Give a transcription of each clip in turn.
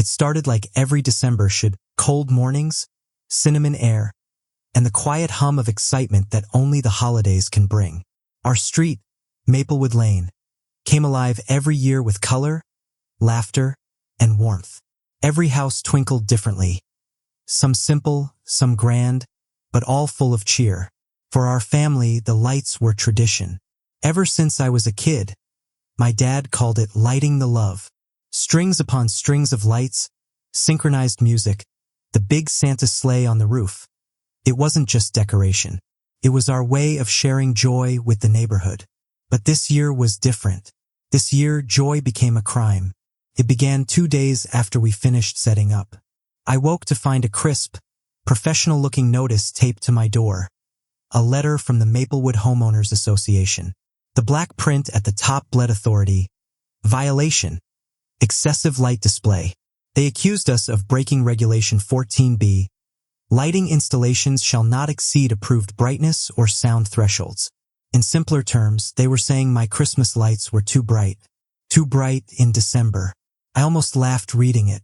It started like every December should: cold mornings, cinnamon air, and the quiet hum of excitement that only the holidays can bring. Our street, Maplewood Lane, came alive every year with color, laughter, and warmth. Every house twinkled differently, some simple, some grand, but all full of cheer. For our family, the lights were tradition. Ever since I was a kid, my dad called it lighting the love. Strings upon strings of lights, synchronized music, the big Santa sleigh on the roof. It wasn't just decoration. It was our way of sharing joy with the neighborhood. But this year was different. This year, joy became a crime. It began 2 days after we finished setting up. I woke to find a crisp, professional-looking notice taped to my door. A letter from the Maplewood Homeowners Association. The black print at the top bled authority. Violation. Excessive light display. They accused us of breaking Regulation 14B. Lighting installations shall not exceed approved brightness or sound thresholds. In simpler terms, they were saying my Christmas lights were too bright. Too bright in December. I almost laughed reading it.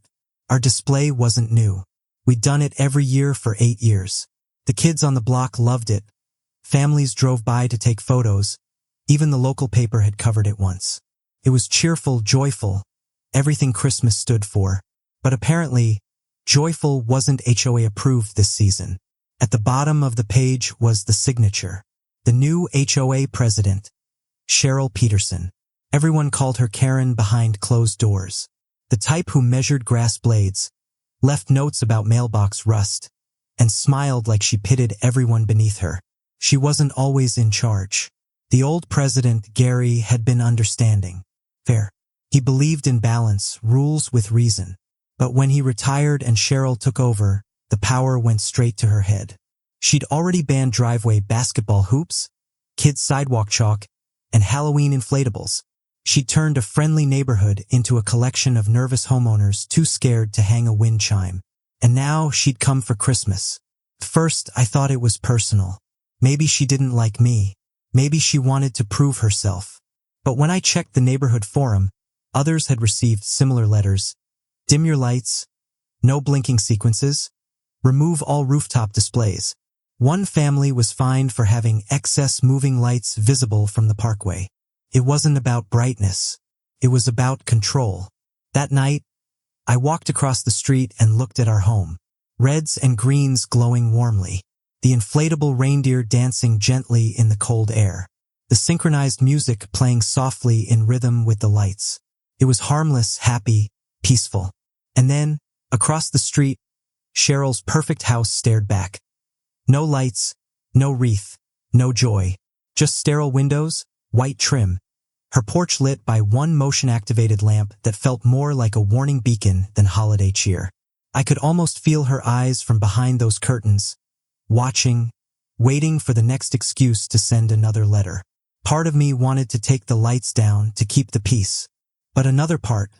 Our display wasn't new. We'd done it every year for 8 years. The kids on the block loved it. Families drove by to take photos. Even the local paper had covered it once. It was cheerful, joyful, everything Christmas stood for. But apparently, joyful wasn't HOA approved this season. At the bottom of the page was the signature. The new HOA president, Cheryl Peterson. Everyone called her Karen behind closed doors. The type who measured grass blades, left notes about mailbox rust, and smiled like she pitted everyone beneath her. She wasn't always in charge. The old president, Gary, had been understanding. Fair. He believed in balance, rules with reason. But when he retired and Cheryl took over, the power went straight to her head. She'd already banned driveway basketball hoops, kids' sidewalk chalk, and Halloween inflatables. She turned a friendly neighborhood into a collection of nervous homeowners too scared to hang a wind chime. And now she'd come for Christmas. First, I thought it was personal. Maybe she didn't like me. Maybe she wanted to prove herself. But when I checked the neighborhood forum, others had received similar letters. Dim your lights. No blinking sequences. Remove all rooftop displays. One family was fined for having excess moving lights visible from the parkway. It wasn't about brightness. It was about control. That night, I walked across the street and looked at our home. Reds and greens glowing warmly. The inflatable reindeer dancing gently in the cold air. The synchronized music playing softly in rhythm with the lights. It was harmless, happy, peaceful. And then, across the street, Cheryl's perfect house stared back. No lights, no wreath, no joy. Just sterile windows, white trim. Her porch lit by one motion-activated lamp that felt more like a warning beacon than holiday cheer. I could almost feel her eyes from behind those curtains, watching, waiting for the next excuse to send another letter. Part of me wanted to take the lights down to keep the peace. But another part,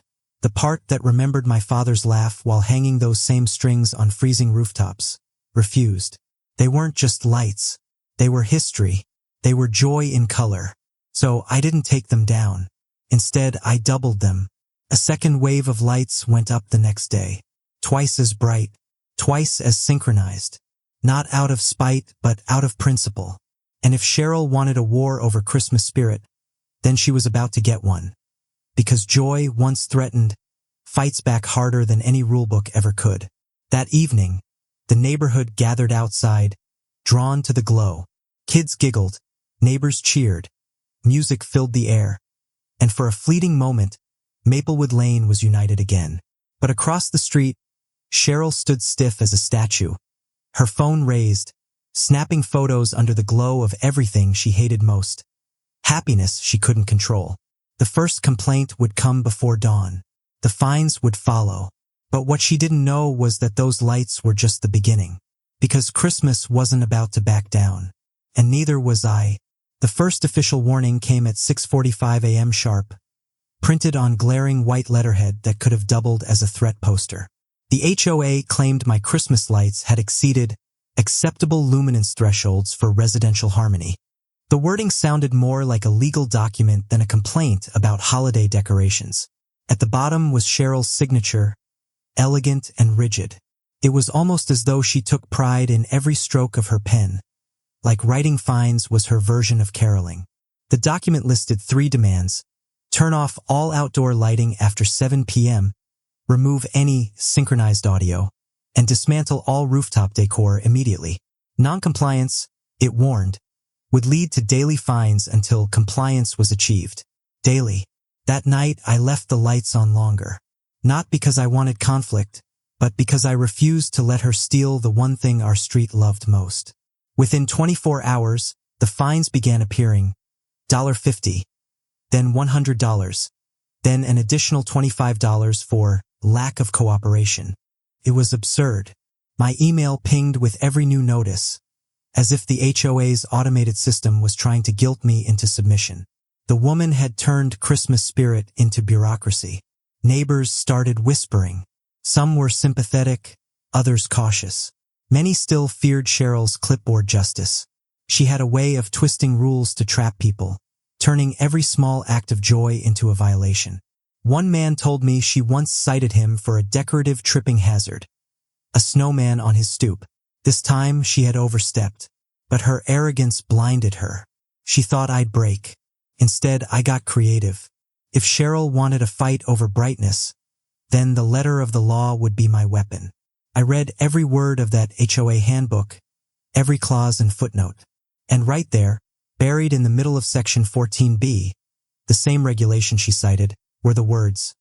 the part that remembered my father's laugh while hanging those same strings on freezing rooftops, refused. They weren't just lights. They were history. They were joy in color. So I didn't take them down. Instead, I doubled them. A second wave of lights went up the next day. Twice as bright. Twice as synchronized. Not out of spite, but out of principle. And if Cheryl wanted a war over Christmas spirit, then she was about to get one. Because joy, once threatened, fights back harder than any rulebook ever could. That evening, the neighborhood gathered outside, drawn to the glow. Kids giggled, neighbors cheered, music filled the air, and for a fleeting moment, Maplewood Lane was united again. But across the street, Cheryl stood stiff as a statue, her phone raised, snapping photos under the glow of everything she hated most. Happiness she couldn't control. The first complaint would come before dawn. The fines would follow. But what she didn't know was that those lights were just the beginning. Because Christmas wasn't about to back down. And neither was I. The first official warning came at 6:45 a.m. sharp, printed on glaring white letterhead that could have doubled as a threat poster. The HOA claimed my Christmas lights had exceeded acceptable luminance thresholds for residential harmony. The wording sounded more like a legal document than a complaint about holiday decorations. At the bottom was Cheryl's signature, elegant and rigid. It was almost as though she took pride in every stroke of her pen, like writing fines was her version of caroling. The document listed 3 demands: turn off all outdoor lighting after 7 p.m., remove any synchronized audio, and dismantle all rooftop decor immediately. Noncompliance, it warned, would lead to daily fines until compliance was achieved. Daily. That night, I left the lights on longer. Not because I wanted conflict, but because I refused to let her steal the one thing our street loved most. Within 24 hours, the fines began appearing: $50, then $100, then an additional $25 for lack of cooperation. It was absurd. My email pinged with every new notice, as if the HOA's automated system was trying to guilt me into submission. The woman had turned Christmas spirit into bureaucracy. Neighbors started whispering. Some were sympathetic, others cautious. Many still feared Cheryl's clipboard justice. She had a way of twisting rules to trap people, turning every small act of joy into a violation. One man told me she once cited him for a decorative tripping hazard: a snowman on his stoop. This time she had overstepped, but her arrogance blinded her. She thought I'd break. Instead, I got creative. If Cheryl wanted a fight over brightness, then the letter of the law would be my weapon. I read every word of that HOA handbook, every clause and footnote. And right there, buried in the middle of Section 14B, the same regulation she cited, were the words: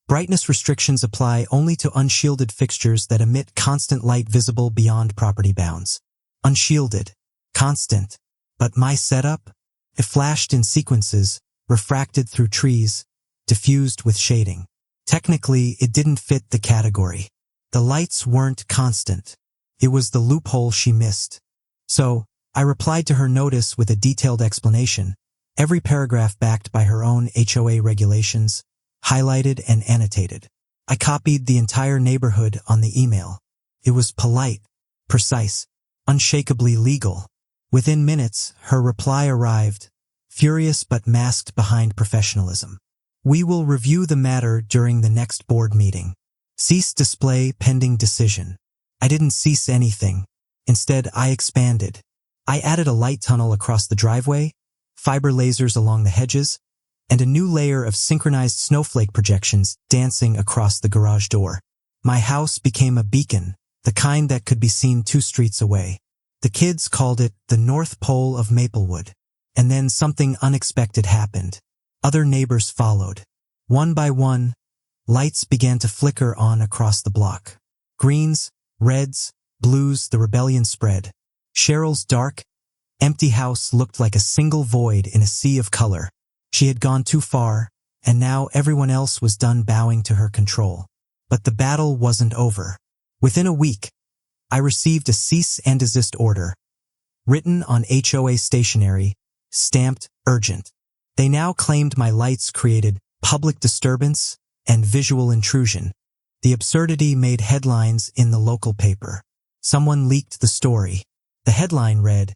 brightness restrictions apply only to unshielded fixtures that emit constant light visible beyond property bounds. Unshielded. Constant. But my setup? It flashed in sequences, refracted through trees, diffused with shading. Technically, it didn't fit the category. The lights weren't constant. It was the loophole she missed. So, I replied to her notice with a detailed explanation, every paragraph backed by her own HOA regulations, highlighted and annotated. I copied the entire neighborhood on the email. It was polite, precise, unshakably legal. Within minutes, her reply arrived, furious but masked behind professionalism. We will review the matter during the next board meeting. Cease display pending decision. I didn't cease anything. Instead, I expanded. I added a light tunnel across the driveway, fiber lasers along the hedges, and a new layer of synchronized snowflake projections dancing across the garage door. My house became a beacon, the kind that could be seen 2 streets away. The kids called it the North Pole of Maplewood. And then something unexpected happened. Other neighbors followed. One by one, lights began to flicker on across the block. Greens, reds, blues, the rebellion spread. Cheryl's dark, empty house looked like a single void in a sea of color. She had gone too far, and now everyone else was done bowing to her control. But the battle wasn't over. Within a week, I received a cease and desist order, written on HOA stationery, stamped urgent. They now claimed my lights created public disturbance and visual intrusion. The absurdity made headlines in the local paper. Someone leaked the story. The headline read,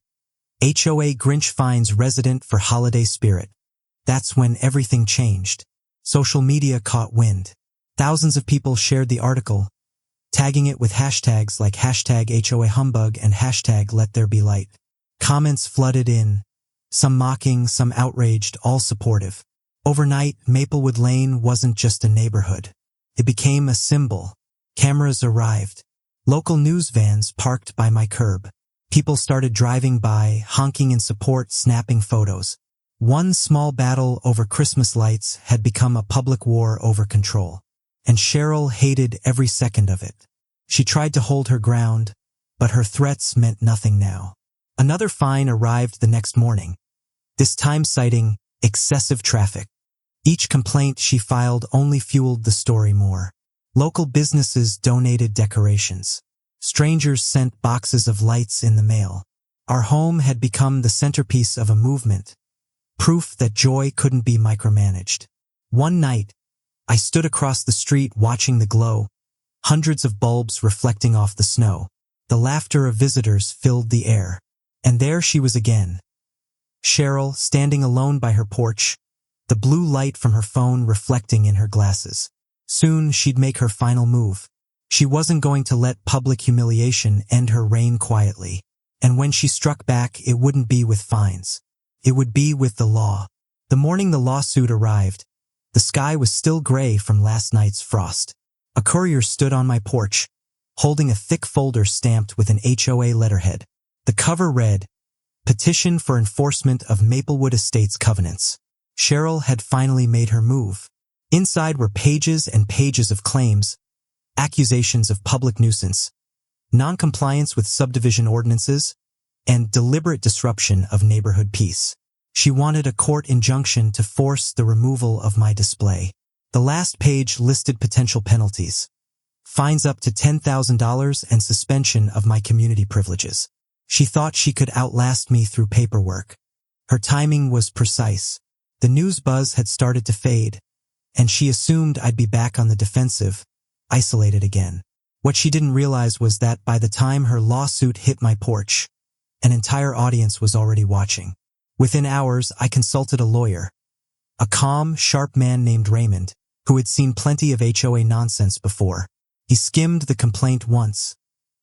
HOA Grinch finds resident for holiday spirit. That's when everything changed. Social media caught wind. Thousands of people shared the article, tagging it with hashtags like #HOA and #LetThereBeLight. Comments flooded in, some mocking, some outraged, all supportive. Overnight, Maplewood Lane wasn't just a neighborhood. It became a symbol. Cameras arrived. Local news vans parked by my curb. People started driving by, honking in support, snapping photos. One small battle over Christmas lights had become a public war over control. And Cheryl hated every second of it. She tried to hold her ground, but her threats meant nothing now. Another fine arrived the next morning, this time citing excessive traffic. Each complaint she filed only fueled the story more. Local businesses donated decorations. Strangers sent boxes of lights in the mail. Our home had become the centerpiece of a movement, proof that joy couldn't be micromanaged. One night, I stood across the street watching the glow, hundreds of bulbs reflecting off the snow. The laughter of visitors filled the air. And there she was again. Cheryl, standing alone by her porch, the blue light from her phone reflecting in her glasses. Soon she'd make her final move. She wasn't going to let public humiliation end her reign quietly. And when she struck back, it wouldn't be with fines. It would be with the law. The morning the lawsuit arrived, the sky was still gray from last night's frost. A courier stood on my porch, holding a thick folder stamped with an HOA letterhead. The cover read, "Petition for Enforcement of Maplewood Estates Covenants." Cheryl had finally made her move. Inside were pages and pages of claims, accusations of public nuisance, non-compliance with subdivision ordinances, and deliberate disruption of neighborhood peace. She wanted a court injunction to force the removal of my display. The last page listed potential penalties: fines up to $10,000 and suspension of my community privileges. She thought she could outlast me through paperwork. Her timing was precise. The news buzz had started to fade, and she assumed I'd be back on the defensive, isolated again. What she didn't realize was that by the time her lawsuit hit my porch, an entire audience was already watching. Within hours, I consulted a lawyer, a calm, sharp man named Raymond, who had seen plenty of HOA nonsense before. He skimmed the complaint once,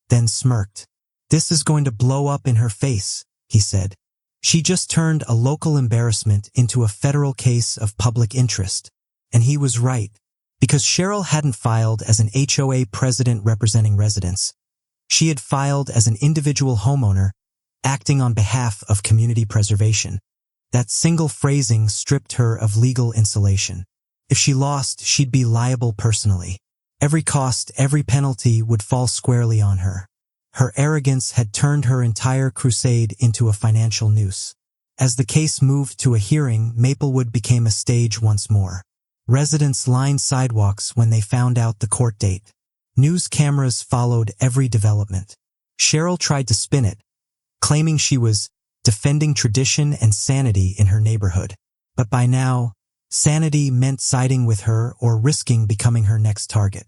then smirked. "This is going to blow up in her face," he said. "She just turned a local embarrassment into a federal case of public interest." And he was right, because Cheryl hadn't filed as an HOA president representing residents. She had filed as an individual homeowner, acting on behalf of community preservation. That single phrasing stripped her of legal insulation. If she lost, she'd be liable personally. Every cost, every penalty would fall squarely on her. Her arrogance had turned her entire crusade into a financial noose. As the case moved to a hearing, Maplewood became a stage once more. Residents lined sidewalks when they found out the court date. News cameras followed every development. Cheryl tried to spin it, claiming she was defending tradition and sanity in her neighborhood. But by now, sanity meant siding with her or risking becoming her next target.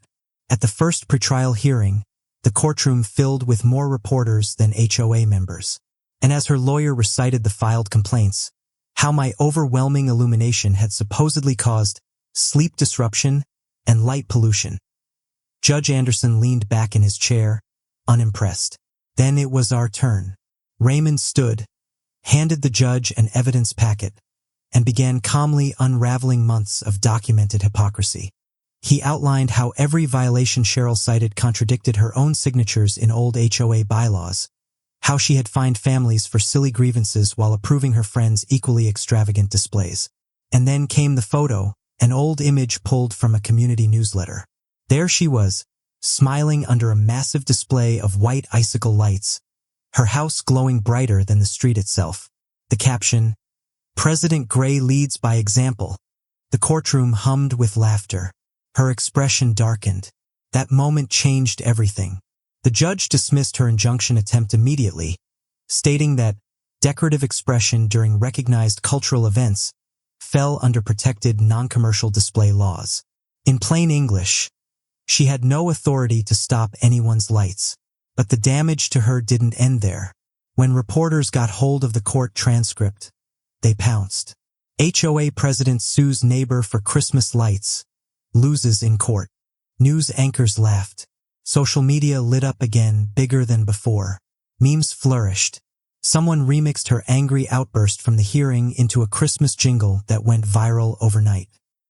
At the first pretrial hearing, the courtroom filled with more reporters than HOA members. And as her lawyer recited the filed complaints, how my overwhelming illumination had supposedly caused sleep disruption and light pollution, Judge Anderson leaned back in his chair, unimpressed. Then it was our turn. Raymond stood, handed the judge an evidence packet, and began calmly unraveling months of documented hypocrisy. He outlined how every violation Cheryl cited contradicted her own signatures in old HOA bylaws, how she had fined families for silly grievances while approving her friends' equally extravagant displays. And then came the photo, an old image pulled from a community newsletter. There she was, smiling under a massive display of white icicle lights, her house glowing brighter than the street itself. The caption, "President Gray leads by example." The courtroom hummed with laughter. Her expression darkened. That moment changed everything. The judge dismissed her injunction attempt immediately, stating that decorative expression during recognized cultural events fell under protected non-commercial display laws. In plain English, she had no authority to stop anyone's lights. But the damage to her didn't end there. When reporters got hold of the court transcript, they pounced. HOA president sues neighbor for Christmas lights, loses in court. News anchors laughed. Social media lit up again, bigger than before. Memes flourished. Someone remixed her angry outburst from the hearing into a Christmas jingle that went viral overnight.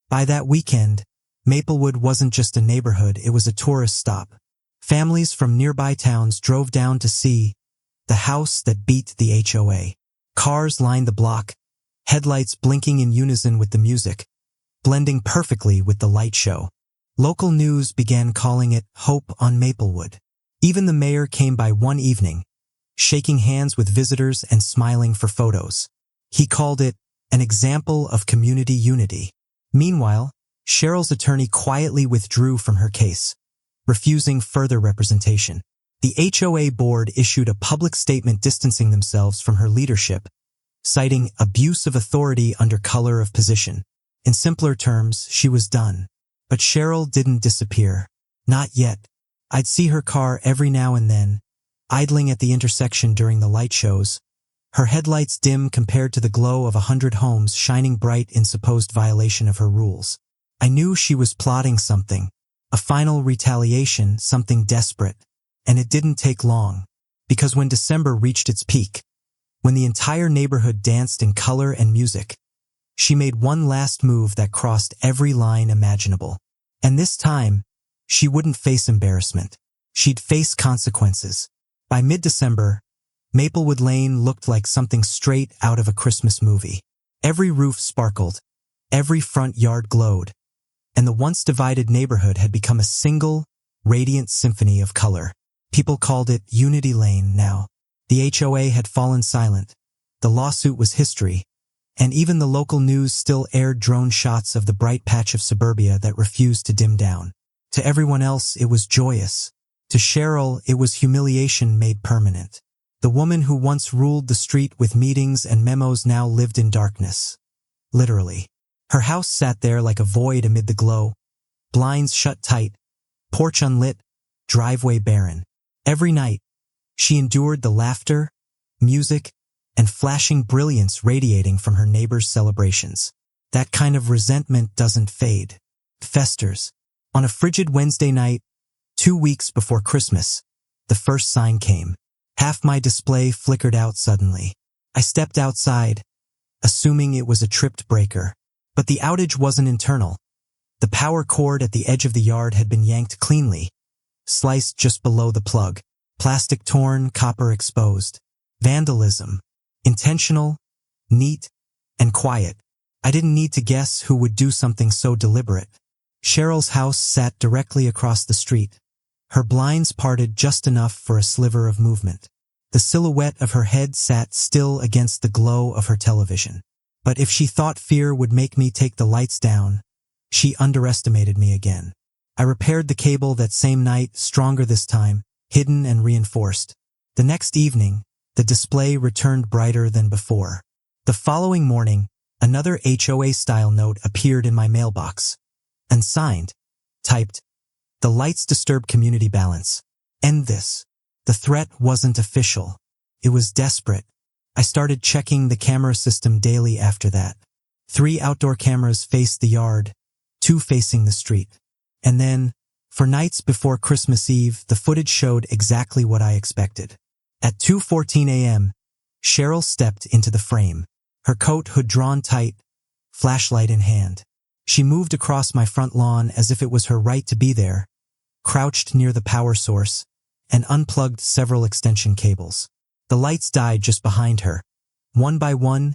By that weekend, Maplewood wasn't just a neighborhood, it was a tourist stop. Families from nearby towns drove down to see the house that beat the HOA. Cars lined the block, headlights blinking in unison with the music, blending perfectly with the light show. Local news began calling it Hope on Maplewood. Even the mayor came by one evening, shaking hands with visitors and smiling for photos. He called it an example of community unity. Meanwhile, Cheryl's attorney quietly withdrew from her case, refusing further representation. The HOA board issued a public statement distancing themselves from her leadership, citing abuse of authority under color of position. In simpler terms, she was done. But Cheryl didn't disappear. Not yet. I'd see her car every now and then, idling at the intersection during the light shows, her headlights dim compared to the glow of 100 homes shining bright in supposed violation of her rules. I knew she was plotting something, A final retaliation, something desperate. And it didn't take long. Because when December reached its peak, when the entire neighborhood danced in color and music, she made one last move that crossed every line imaginable. And this time, she wouldn't face embarrassment. She'd face consequences. By mid-December, Maplewood Lane looked like something straight out of a Christmas movie. Every roof sparkled, every front yard glowed, and the once divided neighborhood had become a single, radiant symphony of color. People called it Unity Lane now. The HOA had fallen silent. The lawsuit was history, and even the local news still aired drone shots of the bright patch of suburbia that refused to dim down. To everyone else, it was joyous. To Cheryl, it was humiliation made permanent. The woman who once ruled the street with meetings and memos now lived in darkness. Literally. Her house sat there like a void amid the glow, blinds shut tight, porch unlit, driveway barren. Every night, she endured the laughter, music, and flashing brilliance radiating from her neighbors' celebrations. That kind of resentment doesn't fade. It festers. On a frigid Wednesday night, 2 weeks before Christmas, the first sign came. Half my display flickered out suddenly. I stepped outside, assuming it was a tripped breaker. But the outage wasn't internal. The power cord at the edge of the yard had been yanked cleanly, sliced just below the plug. Plastic torn, copper exposed. Vandalism. Intentional, neat, and quiet. I didn't need to guess who would do something so deliberate. Cheryl's house sat directly across the street. Her blinds parted just enough for a sliver of movement. The silhouette of her head sat still against the glow of her television. But if she thought fear would make me take the lights down, she underestimated me again. I repaired the cable that same night, stronger this time, hidden and reinforced. The next evening, the display returned brighter than before. The following morning, another HOA-style note appeared in my mailbox. Unsigned, typed, "The lights disturb community balance. End this." The threat wasn't official. It was desperate. I started checking the camera system daily after that. 3 outdoor cameras faced the yard, 2 facing the street. And then, for nights before Christmas Eve, the footage showed exactly what I expected. At 2:14 a.m., Cheryl stepped into the frame, her coat hood drawn tight, flashlight in hand. She moved across my front lawn as if it was her right to be there, crouched near the power source, and unplugged several extension cables. The lights died just behind her. One by one,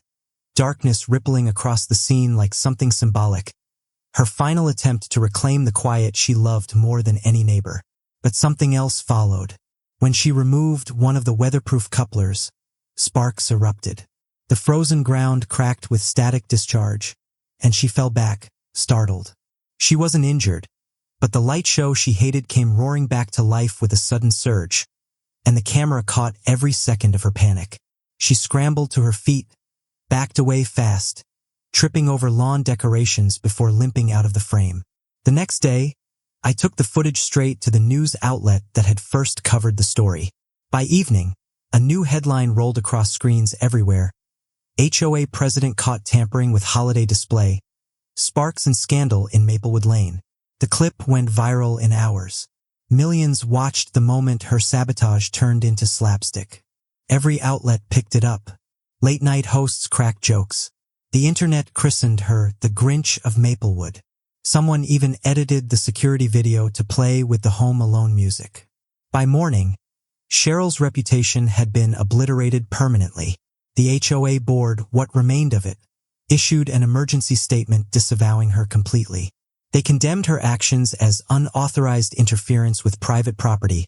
darkness rippling across the scene like something symbolic. Her final attempt to reclaim the quiet she loved more than any neighbor. But something else followed. When she removed one of the weatherproof couplers, sparks erupted. The frozen ground cracked with static discharge, and she fell back, startled. She wasn't injured, but the light show she hated came roaring back to life with a sudden surge, and the camera caught every second of her panic. She scrambled to her feet, backed away fast, tripping over lawn decorations before limping out of the frame. The next day, I took the footage straight to the news outlet that had first covered the story. By evening, a new headline rolled across screens everywhere. HOA president caught tampering with holiday display. Sparks and scandal in Maplewood Lane. The clip went viral in hours. Millions watched the moment her sabotage turned into slapstick. Every outlet picked it up. Late-night hosts cracked jokes. The internet christened her the Grinch of Maplewood. Someone even edited the security video to play with the Home Alone music. By morning, Cheryl's reputation had been obliterated permanently. The HOA board, what remained of it, issued an emergency statement disavowing her completely. They condemned her actions as unauthorized interference with private property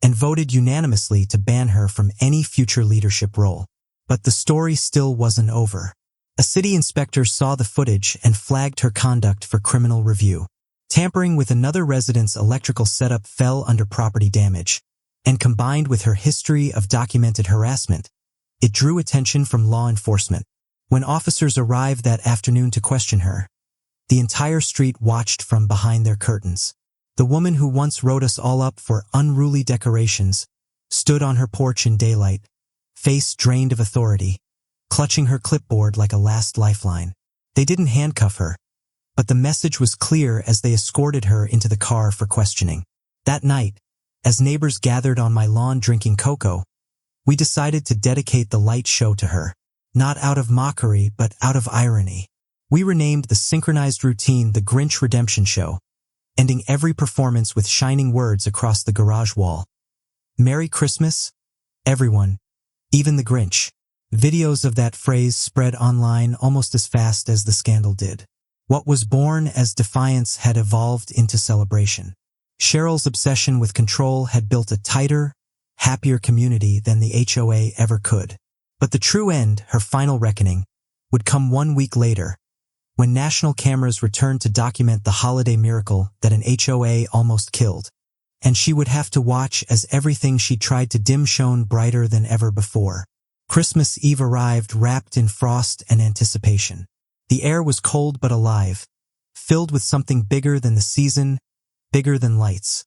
and voted unanimously to ban her from any future leadership role. But the story still wasn't over. A city inspector saw the footage and flagged her conduct for criminal review. Tampering with another resident's electrical setup fell under property damage, and combined with her history of documented harassment, it drew attention from law enforcement. When officers arrived that afternoon to question her, the entire street watched from behind their curtains. The woman who once wrote us all up for unruly decorations stood on her porch in daylight, face drained of authority, clutching her clipboard like a last lifeline. They didn't handcuff her, but the message was clear as they escorted her into the car for questioning. That night, as neighbors gathered on my lawn drinking cocoa, we decided to dedicate the light show to her, not out of mockery but out of irony. We renamed the synchronized routine the Grinch Redemption Show, ending every performance with shining words across the garage wall. Merry Christmas, everyone, even the Grinch. Videos of that phrase spread online almost as fast as the scandal did. What was born as defiance had evolved into celebration. Cheryl's obsession with control had built a tighter, happier community than the HOA ever could. But the true end, her final reckoning, would come 1 week later, when national cameras returned to document the holiday miracle that an HOA almost killed, and she would have to watch as everything she tried to dim shone brighter than ever before. Christmas Eve arrived wrapped in frost and anticipation. The air was cold but alive, filled with something bigger than the season, bigger than lights.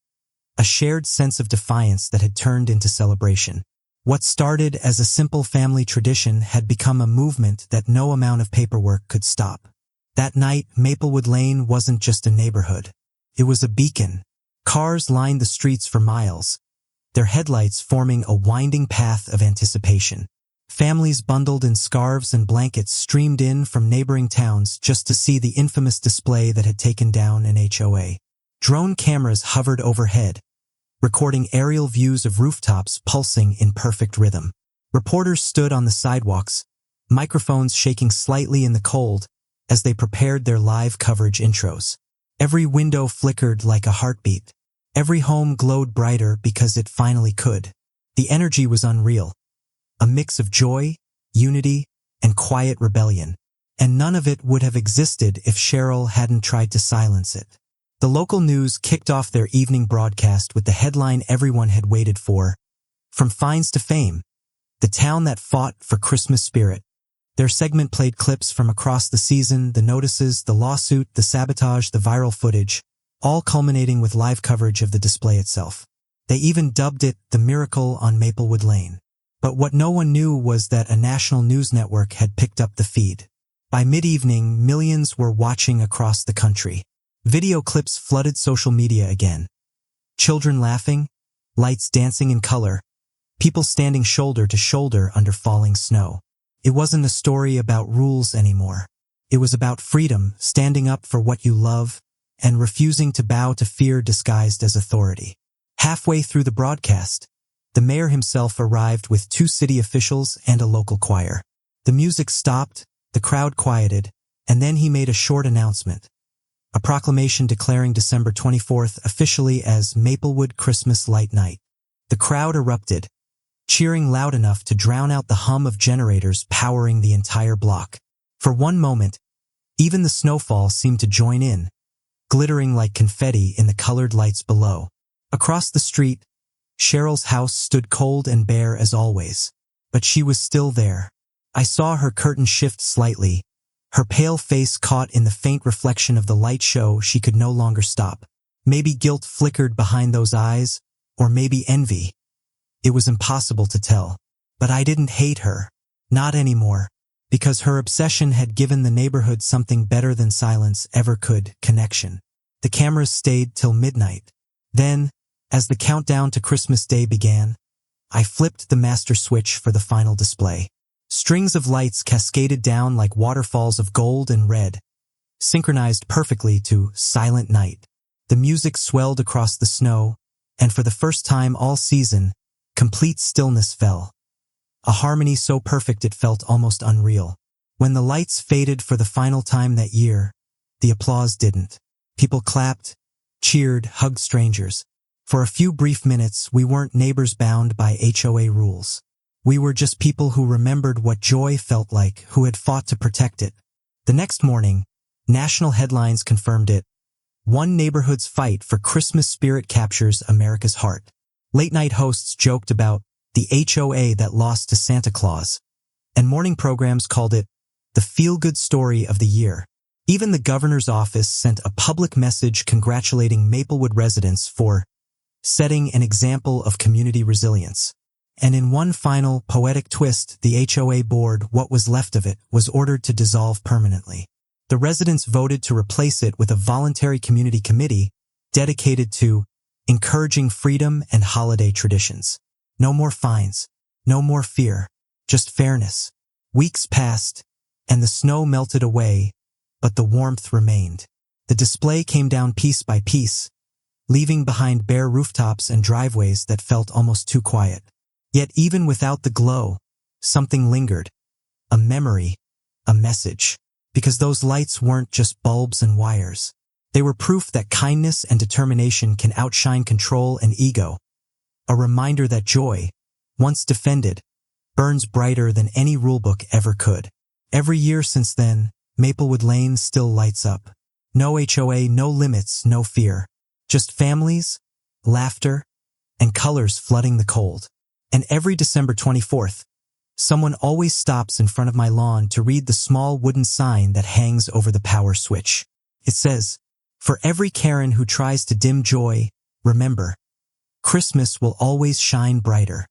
A shared sense of defiance that had turned into celebration. What started as a simple family tradition had become a movement that no amount of paperwork could stop. That night, Maplewood Lane wasn't just a neighborhood. It was a beacon. Cars lined the streets for miles, their headlights forming a winding path of anticipation. Families bundled in scarves and blankets streamed in from neighboring towns just to see the infamous display that had taken down an HOA. Drone cameras hovered overhead, recording aerial views of rooftops pulsing in perfect rhythm. Reporters stood on the sidewalks, microphones shaking slightly in the cold as they prepared their live coverage intros. Every window flickered like a heartbeat. Every home glowed brighter because it finally could. The energy was unreal, a mix of joy, unity, and quiet rebellion. And none of it would have existed if Cheryl hadn't tried to silence it. The local news kicked off their evening broadcast with the headline everyone had waited for. From fines to fame, the town that fought for Christmas spirit. Their segment played clips from across the season, the notices, the lawsuit, the sabotage, the viral footage, all culminating with live coverage of the display itself. They even dubbed it the Miracle on Maplewood Lane. But what no one knew was that a national news network had picked up the feed. By mid-evening, millions were watching across the country. Video clips flooded social media again. Children laughing, lights dancing in color, people standing shoulder to shoulder under falling snow. It wasn't a story about rules anymore. It was about freedom, standing up for what you love, and refusing to bow to fear disguised as authority. Halfway through the broadcast, the mayor himself arrived with 2 city officials and a local choir. The music stopped, the crowd quieted, and then he made a short announcement. A proclamation declaring December 24th officially as Maplewood Christmas Light Night. The crowd erupted, cheering loud enough to drown out the hum of generators powering the entire block. For one moment, even the snowfall seemed to join in, glittering like confetti in the colored lights below. Across the street, Cheryl's house stood cold and bare as always, but she was still there. I saw her curtain shift slightly, her pale face caught in the faint reflection of the light show. She could no longer stop. Maybe guilt flickered behind those eyes, or maybe envy. It was impossible to tell. But I didn't hate her. Not anymore. Because her obsession had given the neighborhood something better than silence ever could: connection. The cameras stayed till midnight. Then, as the countdown to Christmas Day began, I flipped the master switch for the final display. Strings of lights cascaded down like waterfalls of gold and red, synchronized perfectly to Silent Night. The music swelled across the snow, and for the first time all season, complete stillness fell. A harmony so perfect it felt almost unreal. When the lights faded for the final time that year, the applause didn't. People clapped, cheered, hugged strangers. For a few brief minutes, we weren't neighbors bound by HOA rules. We were just people who remembered what joy felt like, who had fought to protect it. The next morning, national headlines confirmed it. One neighborhood's fight for Christmas spirit captures America's heart. Late-night hosts joked about the HOA that lost to Santa Claus, and morning programs called it the feel-good story of the year. Even the governor's office sent a public message congratulating Maplewood residents for setting an example of community resilience. And in one final, poetic twist, the HOA board, what was left of it, was ordered to dissolve permanently. The residents voted to replace it with a voluntary community committee dedicated to encouraging freedom and holiday traditions. No more fines, no more fear, just fairness. Weeks passed, and the snow melted away, but the warmth remained. The display came down piece by piece, leaving behind bare rooftops and driveways that felt almost too quiet. Yet even without the glow, something lingered. A memory, a message. Because those lights weren't just bulbs and wires. They were proof that kindness and determination can outshine control and ego. A reminder that joy, once defended, burns brighter than any rulebook ever could. Every year since then, Maplewood Lane still lights up. No HOA, no limits, no fear. Just families, laughter, and colors flooding the cold. And every December 24th, someone always stops in front of my lawn to read the small wooden sign that hangs over the power switch. It says, "For every Karen who tries to dim joy, remember, Christmas will always shine brighter."